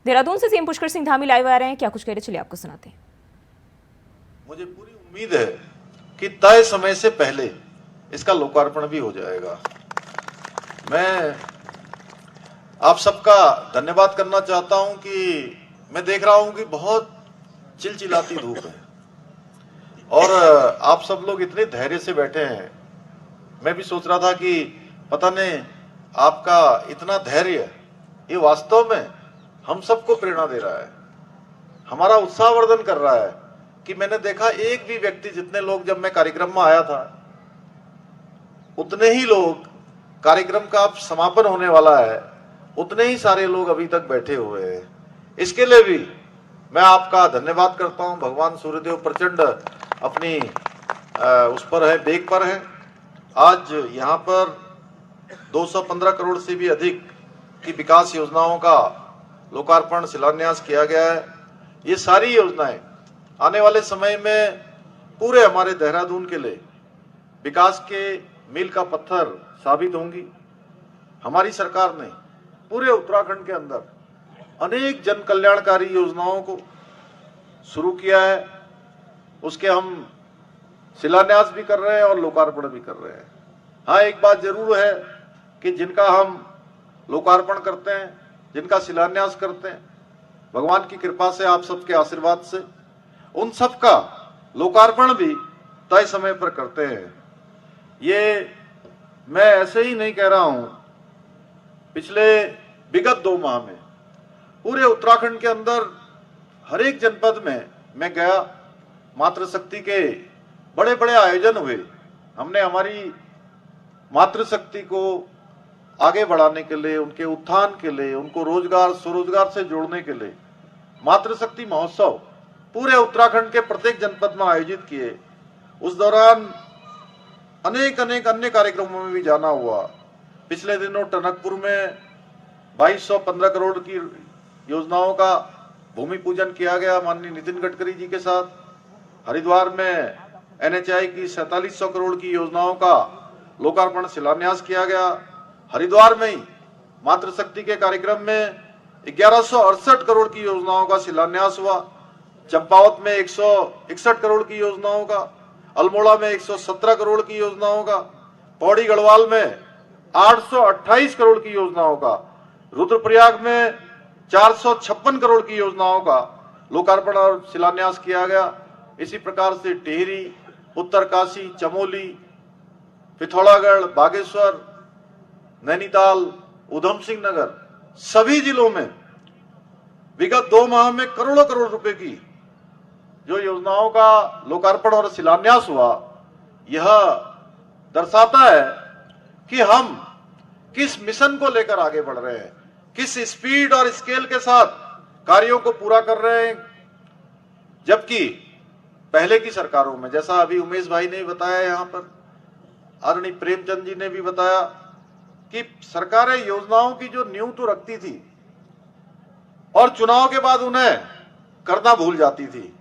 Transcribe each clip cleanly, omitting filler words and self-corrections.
देहरादून से CM Pushkar Singh Dhami live आ रहे हैं, क्या कुछ कह रहे, चलिए आपको सुनाते हैं। मुझे पूरी उम्मीद है कि तय समय से पहले इसका लोकार्पण भी हो जाएगा। मैं आप सबका धन्यवाद करना चाहता हूं कि मैं देख रहा हूं कि बहुत चिलचिलाती धूप है और आप सब लोग इतने धैर्य से बैठे हैं। मैं भी सोच रहा था कि पता नहीं आपका इतना धैर्य ये वास्तव में हम सबको प्रेरणा दे रहा है, हमारा उत्साहवर्धन कर रहा है कि मैंने देखा एक भी व्यक्ति, जितने लोग जब मैं कार्यक्रम में आया था उतने ही लोग, कार्यक्रम का अब समापन होने वाला है, उतने ही सारे लोग अभी तक बैठे हुए हैं। इसके लिए भी मैं आपका धन्यवाद करता हूं। भगवान सूर्यदेव प्रचंड अपनी उस पर है, वेग पर है। आज यहाँ पर 215 करोड़ से भी अधिक की विकास योजनाओं का लोकार्पण शिलान्यास किया गया है। ये सारी योजनाएं आने वाले समय में पूरे हमारे देहरादून के लिए विकास के मील का पत्थर साबित होंगी। हमारी सरकार ने पूरे उत्तराखंड के अंदर अनेक जन कल्याणकारी योजनाओं को शुरू किया है, उसके हम शिलान्यास भी कर रहे हैं और लोकार्पण भी कर रहे हैं। हाँ, एक बात जरूर है कि जिनका हम लोकार्पण करते हैं, जिनका शिलान्यास करते हैं, भगवान की कृपा से, आप सबके आशीर्वाद से, उन सब का लोकार्पण भी तय समय पर करते हैं। ये मैं ऐसे ही नहीं कह रहा हूं। पिछले विगत 2 माह में पूरे उत्तराखंड के अंदर हर एक जनपद में मैं गया, मातृशक्ति के बड़े बड़े आयोजन हुए। हमने हमारी मातृशक्ति को आगे बढ़ाने के लिए, उनके उत्थान के लिए, उनको रोजगार स्वरोजगार से जोड़ने के लिए मातृशक्ति महोत्सव पूरे उत्तराखंड के प्रत्येक जनपद में आयोजित किए। उस दौरान अनेक अन्य कार्यक्रमों में भी जाना हुआ। पिछले दिनों टनकपुर में 2215 करोड़ की योजनाओं का भूमि पूजन किया गया माननीय नितिन गडकरी जी के साथ। हरिद्वार में NHAI की 4700 करोड़ की योजनाओं का लोकार्पण शिलान्यास किया गया। हरिद्वार में ही मातृशक्ति के कार्यक्रम में 1168 करोड़ की योजनाओं का शिलान्यास हुआ। चंपावत में 161 करोड़ की योजनाओं का, अल्मोड़ा में 117 करोड़ की योजनाओं का, पौड़ी गढ़वाल में 828 करोड़ की योजनाओं का, रुद्रप्रयाग में 456 करोड़ की योजनाओं का लोकार्पण और शिलान्यास किया गया। इसी प्रकार से टिहरी, उत्तरकाशी, चमोली, पिथौरागढ़, बागेश्वर, नैनीताल, उधम सिंह नगर, सभी जिलों में विगत 2 माह में करोड़ों करोड़ रुपए की जो योजनाओं का लोकार्पण और शिलान्यास हुआ, यह दर्शाता है कि हम किस मिशन को लेकर आगे बढ़ रहे हैं, किस स्पीड और स्केल के साथ कार्यों को पूरा कर रहे हैं। जबकि पहले की सरकारों में, जैसा अभी उमेश भाई ने बताया, यहाँ पर आदरणीय प्रेमचंद जी ने भी बताया कि सरकारें योजनाओं की जो नींव तो रखती थी और चुनाव के बाद उन्हें करना भूल जाती थी,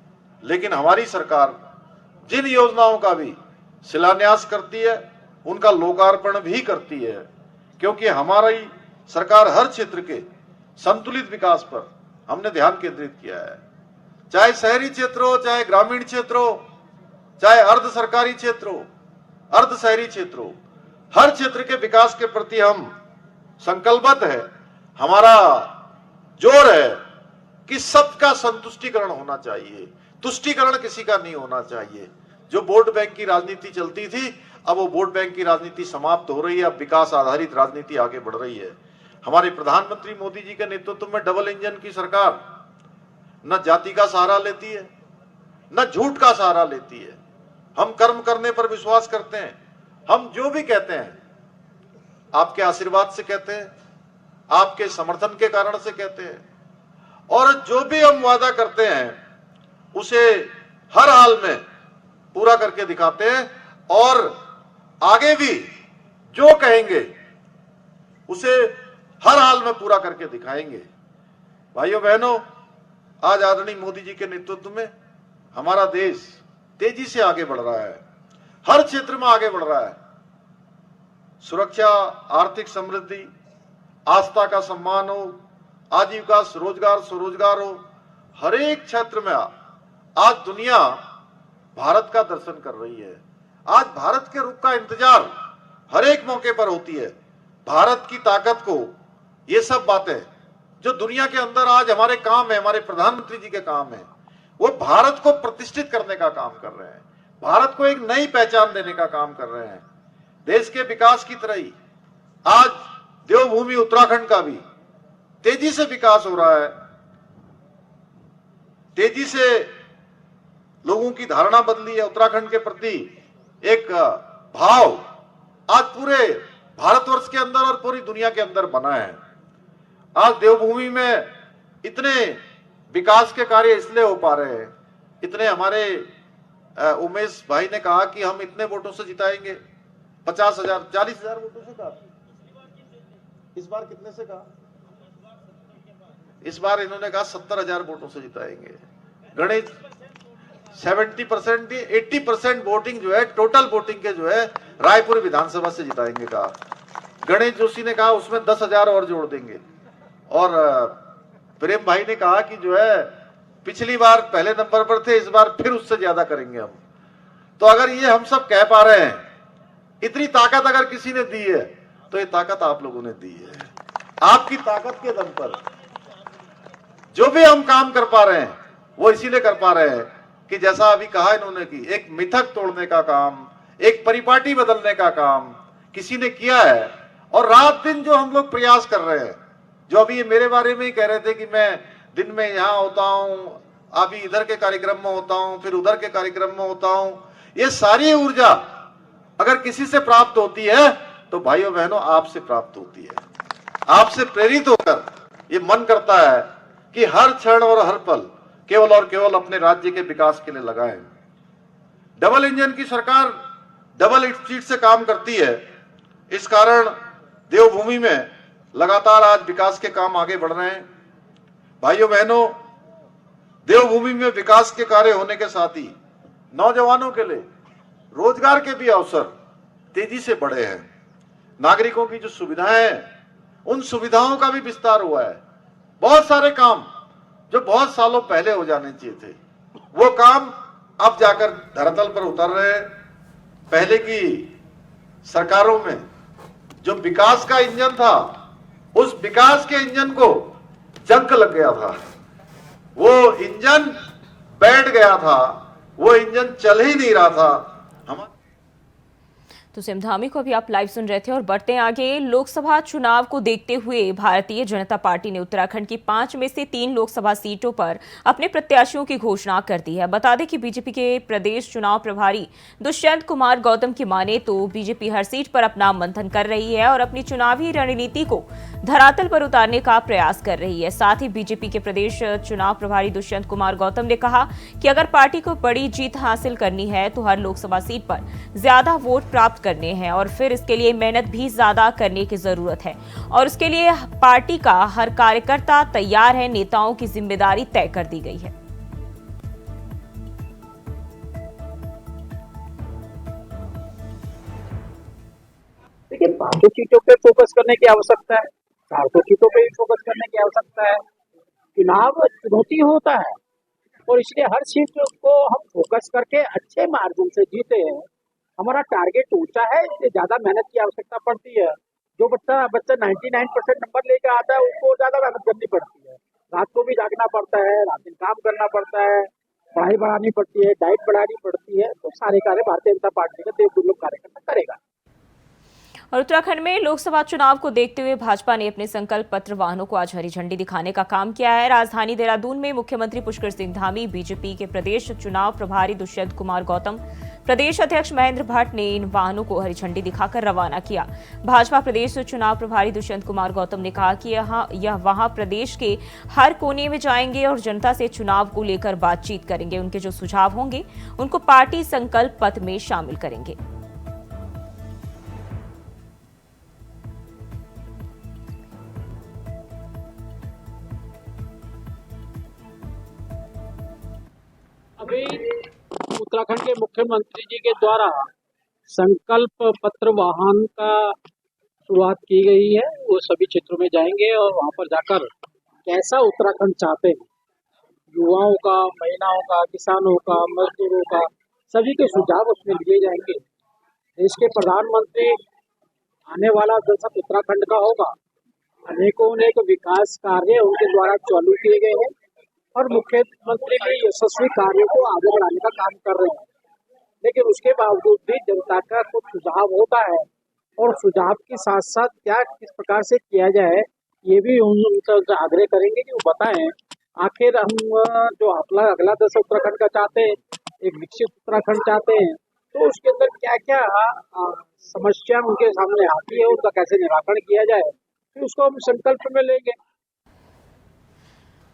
लेकिन हमारी सरकार जिन योजनाओं का भी शिलान्यास करती है उनका लोकार्पण भी करती है, क्योंकि हमारी सरकार हर क्षेत्र के संतुलित विकास पर हमने ध्यान केंद्रित किया है। चाहे शहरी क्षेत्र हो, चाहे ग्रामीण क्षेत्र हो, चाहे अर्ध सरकारी क्षेत्र हो, अर्ध शहरी क्षेत्र हो, हर क्षेत्र के विकास के प्रति हम संकल्पबद्ध है। हमारा जोर है कि सबका संतुष्टिकरण होना चाहिए, तुष्टिकरण किसी का नहीं होना चाहिए। जो वोट बैंक की राजनीति चलती थी, अब वो वोट बैंक की राजनीति समाप्त हो रही है। अब विकास आधारित राजनीति आगे बढ़ रही है। हमारे प्रधानमंत्री मोदी जी के नेतृत्व में डबल इंजन की सरकार न जाति का सहारा लेती है, न झूठ का सहारा लेती है। हम कर्म करने पर विश्वास करते हैं। हम जो भी कहते हैं आपके आशीर्वाद से कहते हैं, आपके समर्थन के कारण से कहते हैं, और जो भी हम वादा करते हैं उसे हर हाल में पूरा करके दिखाते हैं, और आगे भी जो कहेंगे उसे हर हाल में पूरा करके दिखाएंगे। भाइयों बहनों, आज आदरणीय मोदी जी के नेतृत्व में हमारा देश तेजी से आगे बढ़ रहा है, हर क्षेत्र में आगे बढ़ रहा है। सुरक्षा, आर्थिक समृद्धि, आस्था का सम्मान हो, आजीविका, रोजगार, स्वरोजगार हो, हर एक क्षेत्र में आज दुनिया भारत का दर्शन कर रही है। आज भारत के रुख का इंतजार हर एक मौके पर होती है। भारत की ताकत को, ये सब बातें जो दुनिया के अंदर आज हमारे काम है, हमारे प्रधानमंत्री जी के काम है, वो भारत को प्रतिष्ठित करने का काम कर रहे हैं, भारत को एक नई पहचान देने का काम कर रहे हैं। देश के विकास की तरह ही आज देवभूमि उत्तराखंड का भी तेजी से विकास हो रहा है। तेजी से लोगों की धारणा बदली है उत्तराखंड के प्रति, एक भाव आज पूरे भारतवर्ष के अंदर और पूरी दुनिया के अंदर बना है। आज देवभूमि में इतने विकास के कार्य इसलिए हो पा रहे हैं, इतने हमारे उमेश भाई ने कहा कि हम इतने वोटों से जिताएंगे, 50,000 40,000 वोटों से कहा। इस बार कितने से कहा? इस बार इन्होंने कहा 70,000 वोटों से जिताएंगे। गणेश 70% 80% वोटिंग जो है, टोटल वोटिंग के जो है रायपुर विधानसभा से जिताएंगे कहा। गणेश जोशी ने कहा उसमें 10,000 और जोड़ देंगे। और प्रेम भाई ने कहा कि जो है पिछली बार पहले नंबर पर थे, इस बार फिर उससे ज्यादा करेंगे हम। तो अगर ये हम सब कह पा रहे हैं, इतनी ताकत अगर किसी ने दी है तो ये ताकत आप लोगों ने दी है। आपकी ताकत के दम पर जो भी हम काम कर पा रहे हैं वो इसीलिए कर पा रहे हैं कि जैसा अभी कहा इन्होंने कि एक मिथक तोड़ने का काम, एक परिपाटी बदलने का काम किसी ने किया है। और रात दिन जो हम लोग प्रयास कर रहे हैं, जो अभी ये मेरे बारे में ही कह रहे थे कि मैं दिन में यहाँ होता हूं, अभी इधर के कार्यक्रम में होता हूं, फिर उधर के कार्यक्रम में होता हूं, ये सारी ऊर्जा अगर किसी से प्राप्त होती है तो भाइयों बहनों आपसे प्राप्त होती है। आपसे प्रेरित होकर ये मन करता है कि हर क्षण और हर पल केवल और केवल अपने राज्य के विकास के लिए लगाएं। डबल इंजन की सरकार डबल स्पीड से काम करती है। इस कारण देवभूमि में लगातार आज विकास के काम आगे बढ़ रहे हैं। भाइयों बहनों, देवभूमि में विकास के कार्य होने के साथ ही नौजवानों के लिए रोजगार के भी अवसर तेजी से बढ़े हैं। नागरिकों की जो सुविधाएं हैं, उन सुविधाओं का भी विस्तार हुआ है। बहुत सारे काम जो बहुत सालों पहले हो जाने चाहिए थे, वो काम अब जाकर धरातल पर उतर रहे हैं। पहले की सरकारों में जो विकास का इंजन था, उस विकास के इंजन को जंक लग गया था, वो इंजन बैठ गया था, वो इंजन चल ही नहीं रहा था। तो सीएम धामी को अभी आप लाइव सुन रहे थे और बढ़ते आगे। लोकसभा चुनाव को देखते हुए भारतीय जनता पार्टी ने उत्तराखंड की 5 में से 3 लोकसभा सीटों पर अपने प्रत्याशियों की घोषणा कर दी है। बता दें कि बीजेपी के प्रदेश चुनाव प्रभारी दुष्यंत कुमार गौतम की माने तो बीजेपी हर सीट पर अपना मंथन कर रही है और अपनी चुनावी रणनीति को धरातल पर उतारने का प्रयास कर रही है। साथ ही बीजेपी के प्रदेश चुनाव प्रभारी दुष्यंत कुमार गौतम ने कहा कि अगर पार्टी को बड़ी जीत हासिल करनी है तो हर लोकसभा सीट पर ज्यादा वोट प्राप्त करने हैं और फिर इसके लिए मेहनत भी ज्यादा करने की जरूरत है और उसके लिए पार्टी का हर कार्यकर्ता तैयार है। नेताओं की जिम्मेदारी तय कर दी गई है। लेकिन 500 सीटों पे फोकस करने की आवश्यकता है, 400 सीटों पे भी फोकस करने की आवश्यकता है। चुनाव चुनौती होता है और इसलिए हर सीट को हम फोकस करके अच्छे मार्जिन से जीते हैं। हमारा टारगेट ऊंचा है, इसलिए ज्यादा मेहनत की आवश्यकता पड़ती है। जो बच्चा 99% नंबर लेकर आता है उसको ज्यादा मेहनत करनी पड़ती है। रात को भी जागना पड़ता है, रात दिन काम करना पड़ता है, पढ़ाई बढ़ानी पड़ती है, डाइट बढ़ानी पड़ती है। तो सारे कार्य भारतीय जनता पार्टी का देवदुर्लभ कार्यकर्ता करेगा। और उत्तराखंड में लोकसभा चुनाव को देखते हुए भाजपा ने अपने संकल्प पत्र वाहनों को आज हरी झंडी दिखाने का काम किया है। राजधानी देहरादून में मुख्यमंत्री पुष्कर सिंह धामी, बीजेपी के प्रदेश चुनाव प्रभारी दुष्यंत कुमार गौतम, प्रदेश अध्यक्ष महेंद्र भट्ट ने इन वाहनों को हरी झंडी दिखाकर रवाना किया। भाजपा प्रदेश चुनाव प्रभारी दुष्यंत कुमार गौतम ने कहा कि यह वहां प्रदेश के हर कोने में जाएंगे और जनता से चुनाव को लेकर बातचीत करेंगे। उनके जो सुझाव होंगे उनको पार्टी संकल्प पत्र में शामिल करेंगे। अभी उत्तराखंड के मुख्यमंत्री जी के द्वारा संकल्प पत्र वाहन का शुरुआत की गई है। वो सभी क्षेत्रों में जाएंगे और वहां पर जाकर कैसा उत्तराखंड चाहते हैं। युवाओं का, महिलाओं का, किसानों का, मजदूरों का, सभी के सुझाव उसमें लिए जाएंगे। देश के प्रधानमंत्री आने वाला दशक उत्तराखंड का होगा। अनेकों अनेक विकास कार्य उनके द्वारा चालू किए गए हैं और मुख्यमंत्री भी यशस्वी कार्यों को आगे बढ़ाने का काम कर रहे हैं। लेकिन उसके बावजूद भी जनता का कुछ सुझाव होता है और सुझाव के साथ साथ क्या किस प्रकार से किया जाए, ये भी उनका आग्रह करेंगे कि वो बताएं आखिर हम जो अगला अगला दशक उत्तराखंड का चाहते हैं, एक विकसित उत्तराखंड चाहते हैं, तो उसके अंदर क्या क्या समस्या उनके सामने आती है, उनका कैसे निराकरण किया जाए, फिर उसको हम संकल्प में लेंगे।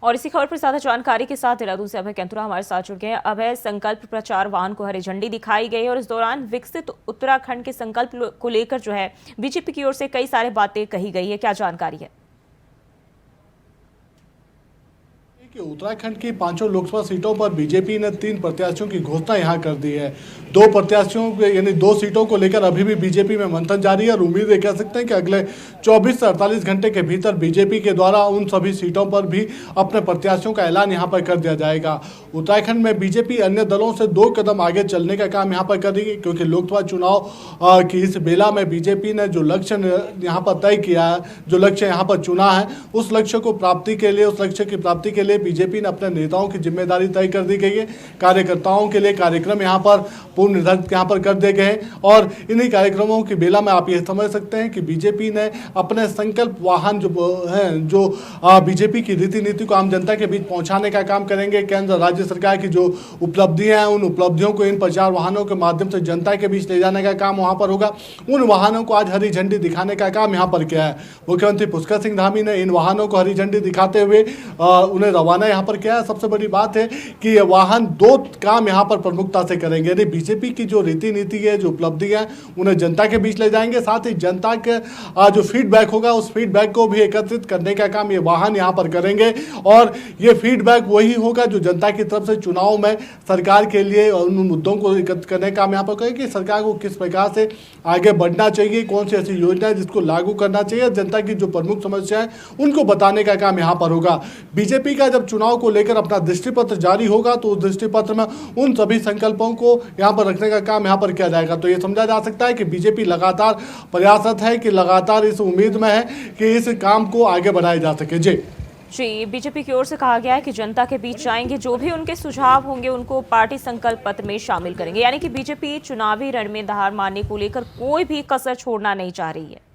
और इसी खबर पर ज्यादा जानकारी के साथ देहरादून से अभय कैंतुरा हमारे साथ जुड़ गए हैं। अभय, संकल्प प्रचार वाहन को हरी झंडी दिखाई गई और इस दौरान विकसित उत्तराखंड के संकल्प को लेकर जो है बीजेपी की ओर से कई सारी बातें कही गई है, क्या जानकारी है? कि उत्तराखंड की 5 लोकसभा सीटों पर बीजेपी ने 3 प्रत्याशियों की घोषणा यहां कर दी है। 2 प्रत्याशियों यानी 2 सीटों को लेकर अभी भी बीजेपी में मंथन जारी है और उम्मीद है कह सकते हैं कि अगले 24 से 48 घंटे के भीतर बीजेपी के द्वारा उन सभी सीटों पर भी अपने प्रत्याशियों का ऐलान यहां पर कर दिया जाएगा। उत्तराखंड में बीजेपी अन्य दलों से 2 कदम आगे चलने का काम यहां पर कर रही है, क्योंकि लोकसभा चुनाव की इस बेला में बीजेपी ने जो लक्ष्य यहाँ पर तय किया है, जो लक्ष्य यहाँ पर चुना है, उस लक्ष्य की प्राप्ति के लिए बीजेपी ने अपने नेताओं की जिम्मेदारी तय कर दी गई है। कार्यकर्ताओं के लिए कार्यक्रम यहाँ पर पूर्व निर्धारित यहाँ पर कर दिए गए हैं और इन्हीं कार्यक्रमों की बेला में आप ये समझ सकते हैं कि बीजेपी ने अपने संकल्प वाहन जो हैं, जो बीजेपी की रीति नीति को आम जनता के बीच पहुंचाने का काम करेंगे। केंद्र राज्य सरकार की जो उपलब्धियां हैं, उन उपलब्धियों को इन प्रचार वाहनों के माध्यम से जनता के बीच ले जाने का काम वहां पर होगा। उन वाहनों को आज हरी झंडी दिखाने का काम यहाँ पर किया है। मुख्यमंत्री पुष्कर सिंह धामी ने इन वाहनों को हरी झंडी दिखाते हुए उन्हें रवाना यहाँ पर किया है। सबसे बड़ी बात है कि ये वाहन 2 काम यहाँ पर प्रमुखता से करेंगे, यानी बीजेपी की जो रीति नीति है, जो उपलब्धियां हैं, उन्हें जनता के बीच ले जाएंगे। साथ ही जनता के जो फीडबैक होगा, उस फीडबैक को भी एकत्रित करने का काम ये वाहन यहाँ पर करेंगे और ये फीडबैक वही होगा जो जनता की तरफ से चुनाव में सरकार के लिए उन मुद्दों को एकत्रित करने का काम यहाँ पर करेंगे कि सरकार को किस प्रकार से आगे बढ़ना चाहिए, कौन सी ऐसी योजना है जिसको लागू करना चाहिए, जनता की जो प्रमुख समस्या है उनको बताने का काम यहाँ पर होगा। बीजेपी का जब चुनाव को लेकर अपना दृष्टिपत्र जारी होगा तो उस दृष्टिपत्र में उन सभी संकल्पों को यहाँ पर रखने का काम यहाँ पर किया जाएगा। तो ये समझा जा सकता है कि बीजेपी लगातार प्रयासरत है, कि लगातार इस उम्मीद में है कि इस काम को आगे बढ़ाया जा सके। जी, बीजेपी की ओर से कहा गया है कि जनता के बीच जाएंगे, जो भी उनके सुझाव होंगे उनको पार्टी संकल्प पत्र में शामिल करेंगे, यानी कि बीजेपी चुनावी रण में धार मारने को लेकर कोई भी कसर छोड़ना नहीं चाह रही है।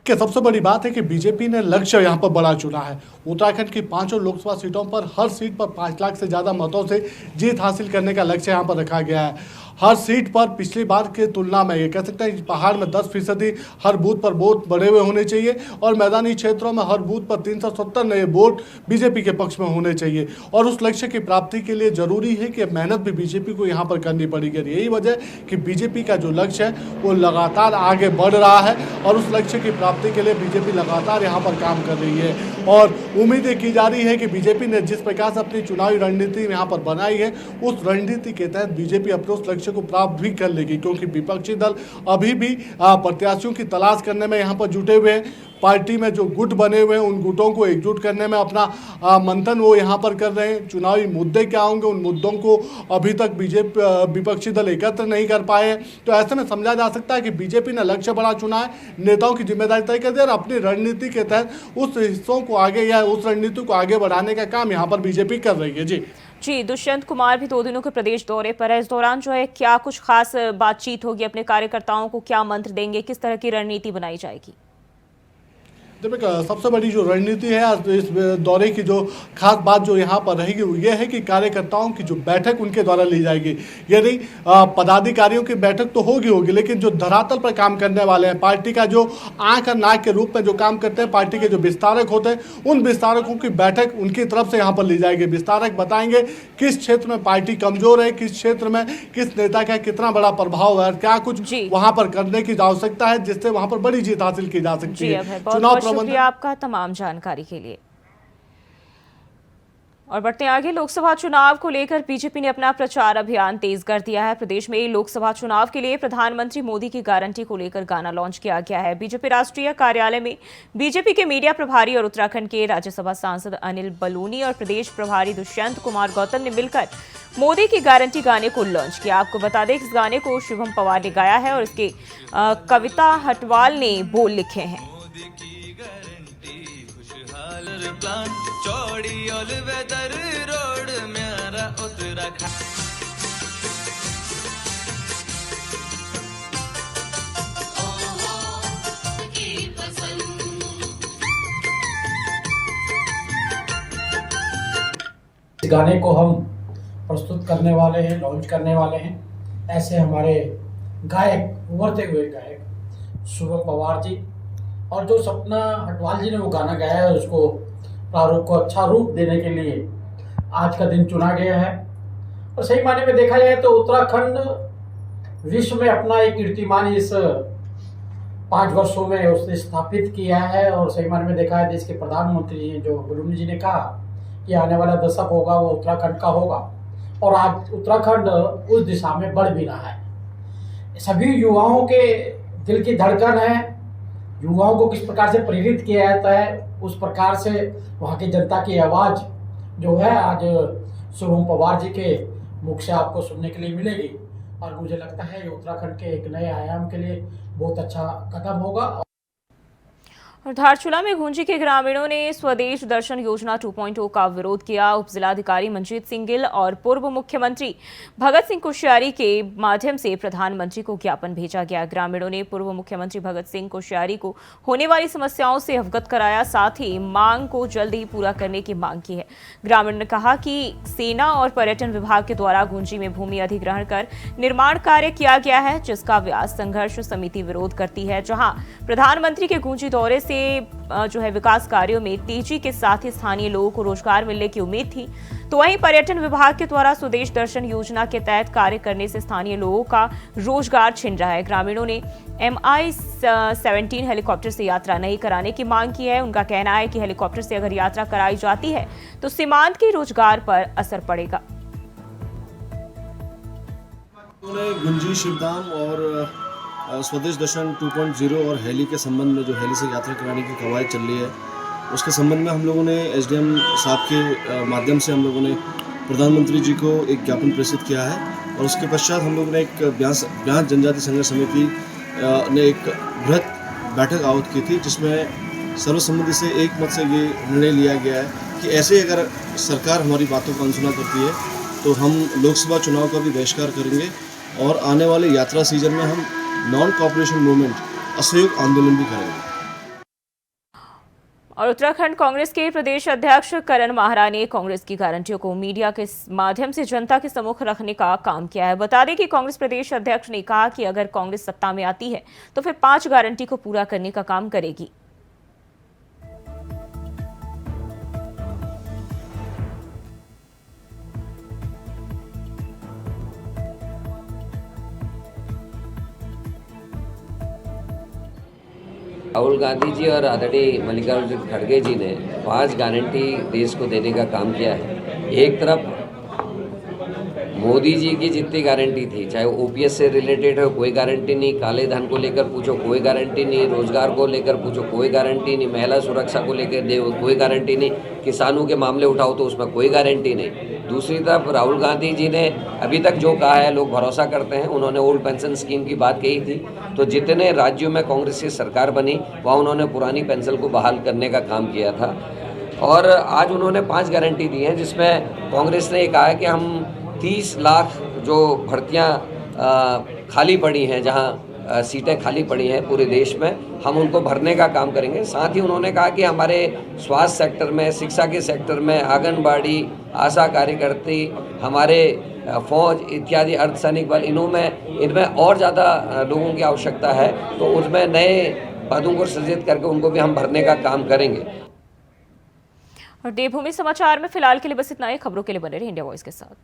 कि सबसे बड़ी बात है कि बीजेपी ने लक्ष्य यहां पर बड़ा चुना है। उत्तराखंड की 5 लोकसभा सीटों पर हर सीट पर 5 लाख से ज़्यादा मतों से जीत हासिल करने का लक्ष्य यहां पर रखा गया है। हर सीट पर पिछली बार के तुलना में ये कह सकते हैं कि पहाड़ में 10% हर बूथ पर वोट बढ़े हुए होने चाहिए और मैदानी क्षेत्रों में हर बूथ पर 370 नए वोट बीजेपी के पक्ष में होने चाहिए। और उस लक्ष्य की प्राप्ति के लिए जरूरी है कि मेहनत भी बीजेपी को यहाँ पर करनी पड़ेगी। यही वजह कि बीजेपी का जो लक्ष्य है वो लगातार आगे बढ़ रहा है और उस लक्ष्य की प्राप्ति के लिए बीजेपी लगातार यहाँ पर काम कर रही है और उम्मीदें की जा रही है कि बीजेपी ने जिस प्रकार से अपनी चुनावी रणनीति यहाँ पर बनाई है, उस रणनीति के तहत बीजेपी अपने उस लक्ष्य को प्राप्त भी कर लेगी, क्योंकि विपक्षी दल अभी भी प्रत्याशियों की तलाश करने में यहाँ पर जुटे हुए हैं। पार्टी में जो गुट बने हुए हैं, उन गुटों को एकजुट करने में अपना मंथन वो यहाँ पर कर रहे हैं। चुनावी मुद्दे क्या होंगे, उन मुद्दों को अभी तक बीजेपी विपक्षी दल एकत्र नहीं कर पाए हैं। तो ऐसे में समझा जा सकता है कि बीजेपी ने लक्ष्य बड़ा चुना है, नेताओं की जिम्मेदारी तय कर दी और अपनी रणनीति के तहत उस हिस्सों को आगे या उस रणनीति को आगे बढ़ाने का काम यहाँ पर बीजेपी कर रही है। जी, दुष्यंत कुमार भी 2 दिनों के प्रदेश दौरे पर है। इस दौरान जो है क्या कुछ खास बातचीत होगी, अपने कार्यकर्ताओं को क्या मंत्र देंगे, किस तरह की रणनीति बनाई जाएगी? सबसे बड़ी जो रणनीति है इस दौरे की, जो खास बात जो यहाँ पर रहेगी वो ये है कि कार्यकर्ताओं की जो बैठक उनके द्वारा ली जाएगी। यानी पदाधिकारियों की बैठक तो होगी, लेकिन जो धरातल पर काम करने वाले हैं, पार्टी का जो आंख और नाक के रूप में जो काम करते हैं, पार्टी के जो विस्तारक होते हैं, उन विस्तारकों की बैठक उनकी तरफ से यहाँ पर ली जाएगी। विस्तारक बताएंगे किस क्षेत्र में पार्टी कमजोर है, किस क्षेत्र में किस नेता का कितना बड़ा प्रभाव है, क्या कुछ वहाँ पर करने की आवश्यकता है जिससे वहाँ पर बड़ी जीत हासिल की जा सकती है। शुक्रिया आपका तमाम जानकारी के लिए। और बढ़ते आगे, लोकसभा चुनाव को लेकर बीजेपी ने अपना प्रचार अभियान तेज कर दिया है। प्रदेश में लोकसभा चुनाव के लिए प्रधानमंत्री मोदी की गारंटी को लेकर गाना लॉन्च किया गया है। बीजेपी राष्ट्रीय कार्यालय में बीजेपी के मीडिया प्रभारी और उत्तराखंड के राज्यसभा सांसद अनिल बलूनी और प्रदेश प्रभारी दुष्यंत कुमार गौतम ने मिलकर मोदी की गारंटी गाने को लॉन्च किया। आपको बता दें, इस गाने को शुभम पवार ने गाया है और इसके कविता हटवाल ने बोल लिखे हैं। चौड़ी ऑल वेदर रोड मेरा उत्तराखंड। इस गाने को हम प्रस्तुत करने वाले हैं, लॉन्च करने वाले हैं। ऐसे हमारे गायक, उभरते हुए गायक शुभम पवार जी और जो सपना हटवाल जी ने वो गाना गाया है, उसको प्रारूप को अच्छा रूप देने के लिए आज का दिन चुना गया है। और सही मायने में देखा जाए तो उत्तराखंड विश्व में अपना एक कीर्तिमान इस 5 वर्षों में उसने स्थापित किया है। और सही मायने में देखा है, देश के प्रधानमंत्री जो बलूनी जी ने कहा कि आने वाला दशक होगा वो उत्तराखंड का होगा, और आज उत्तराखंड उस दिशा में बढ़ भी रहा है। सभी युवाओं के दिल की धड़कन है। युवाओं को किस प्रकार से प्रेरित किया जाता है, उस प्रकार से वहाँ की जनता की आवाज़ जो है आज शुभम पवार जी के मुख से आपको सुनने के लिए मिलेगी। और मुझे लगता है ये उत्तराखंड के एक नए आयाम के लिए बहुत अच्छा कदम होगा। और धारचूला में गुंजी के ग्रामीणों ने स्वदेश दर्शन योजना 2.0 का विरोध किया। उप जिलाधिकारी मंजीत सिंह गिल और पूर्व मुख्यमंत्री भगत सिंह कोश्यारी के माध्यम से प्रधानमंत्री को ज्ञापन भेजा गया। ग्रामीणों ने पूर्व मुख्यमंत्री भगत सिंह कोश्यारी को होने वाली समस्याओं से अवगत कराया, साथ ही मांग को जल्द ही पूरा करने की मांग की है। ग्रामीणों ने कहा कि सेना और पर्यटन विभाग के द्वारा गुंजी में भूमि अधिग्रहण कर निर्माण कार्य किया गया है, जिसका व्यास संघर्ष समिति विरोध करती है। जहां प्रधानमंत्री के गुंजी दौरे से जो है विकास कार्यों में तेजी के साथ ही स्थानीय लोगों को रोजगार मिलने की उम्मीद थी, तो वहीं पर्यटन विभाग के द्वारा स्वदेश दर्शन योजना के तहत कार्य करने से स्थानीय लोगों का रोजगार छिन रहा है। ग्रामीणों ने MI-17 हेलीकॉप्टर से यात्रा नहीं कराने की मांग की है। उनका कहना है कि हेलीकॉप्टर से अगर यात्रा कराई जाती है तो सीमांत के रोजगार पर असर पड़ेगा। गुंजी, शिवधाम और स्वदेश दर्शन 2.0 और हेली के संबंध में जो हेली से यात्रा कराने की कवायद चल रही है, उसके संबंध में हम लोगों ने SDM साहब के माध्यम से हम लोगों ने प्रधानमंत्री जी को एक ज्ञापन प्रेषित किया है। और उसके पश्चात हम लोगों ने एक ब्यास जनजाति संघर्ष समिति ने एक बृहत बैठक आहूत की थी, जिसमें सर्वसम्मति से एक मत से ये निर्णय लिया गया है कि ऐसे अगर सरकार हमारी बातों को अनसुना करती है तो हम लोकसभा चुनाव का भी बहिष्कार करेंगे और आने वाले यात्रा सीजन में हम नॉन कॉपरेशन मूवमेंट असहयोग आंदोलन भी करेंगे। और उत्तराखंड कांग्रेस के प्रदेश अध्यक्ष करण माहरा ने कांग्रेस की गारंटियों को मीडिया के माध्यम से जनता के सम्मुख रखने का काम किया है। बता दें कि कांग्रेस प्रदेश अध्यक्ष ने कहा कि अगर कांग्रेस सत्ता में आती है तो फिर 5 गारंटी को पूरा करने का काम करेगी। राहुल गांधी जी और आदरणीय मल्लिकार्जुन खड़गे जी ने 5 गारंटी देश को देने का काम किया है। एक तरफ मोदी जी की जितनी गारंटी थी, चाहे OPS से रिलेटेड हो कोई गारंटी नहीं, काले धन को लेकर पूछो कोई गारंटी नहीं, रोजगार को लेकर पूछो कोई गारंटी नहीं, महिला सुरक्षा को लेकर दे कोई गारंटी नहीं, किसानों के मामले उठाओ तो उसमें कोई गारंटी नहीं। दूसरी तरफ राहुल गांधी जी ने अभी तक जो कहा है लोग भरोसा करते हैं। उन्होंने ओल्ड पेंशन स्कीम की बात कही थी, तो जितने राज्यों में कांग्रेस की सरकार बनी वहाँ उन्होंने पुरानी पेंशन को बहाल करने का काम किया था। और आज उन्होंने 5 गारंटी दी हैं, जिसमें कांग्रेस ने कहा है कि हम 30 लाख जो भर्तियाँ खाली पड़ी हैं, जहाँ सीटें खाली पड़ी हैं पूरे देश में, हम उनको भरने का काम करेंगे। साथ ही उन्होंने कहा कि हमारे स्वास्थ्य सेक्टर में, शिक्षा के सेक्टर में, आंगनबाड़ी, आशा कार्यकर्ती, हमारे फौज इत्यादि अर्धसैनिक बल, इनमें और ज़्यादा लोगों की आवश्यकता है, तो उसमें नए पदों को सृजित करके उनको भी हम भरने का काम करेंगे। और देवभूमि समाचार में फिलहाल के लिए बस इतना ही। खबरों के लिए बने रहिए इंडिया वॉइस के साथ।